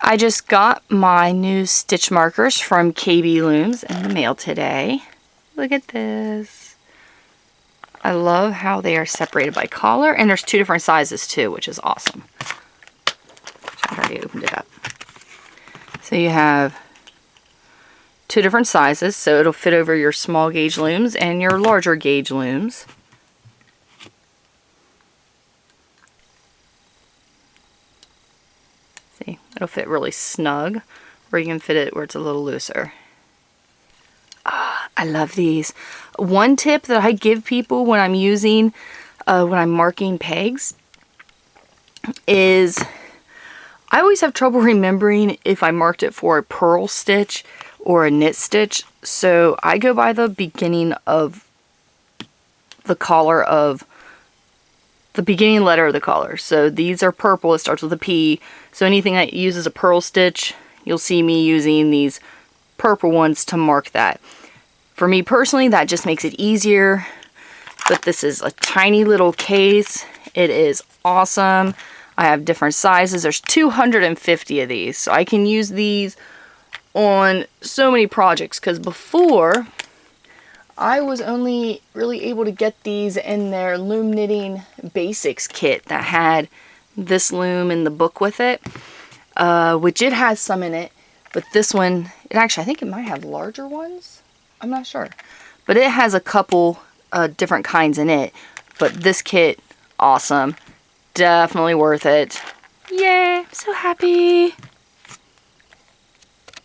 I just got my new stitch markers from KB Looms in the mail today. Look at this. I love how they are separated by collar, and there's 2 different sizes too, which is awesome. I already opened it up. So you have 2 different sizes, so it'll fit over your small gauge looms and your larger gauge looms. See, it'll fit really snug, or you can fit it where it's a little looser. I love these. One tip that I give people when I'm using, when I'm marking pegs, is I always have trouble remembering if I marked it for a purl stitch or a knit stitch. So I go by the beginning of the collar of the beginning letter of the collar. So these are purple, it starts with a P. So anything that uses a purl stitch, you'll see me using these purple ones to mark that. For me personally, that just makes it easier. But this is a tiny little case. It is awesome. I have different sizes. There's 250 of these. So I can use these on so many projects. Because before, I was only really able to get these in their Loom Knitting Basics kit that had this loom in the book with it. Which it has some in it. But this one, I think it might have larger ones. I'm not sure. But it has a couple different kinds in it. But this kit, awesome. Definitely worth it. Yay, I'm so happy.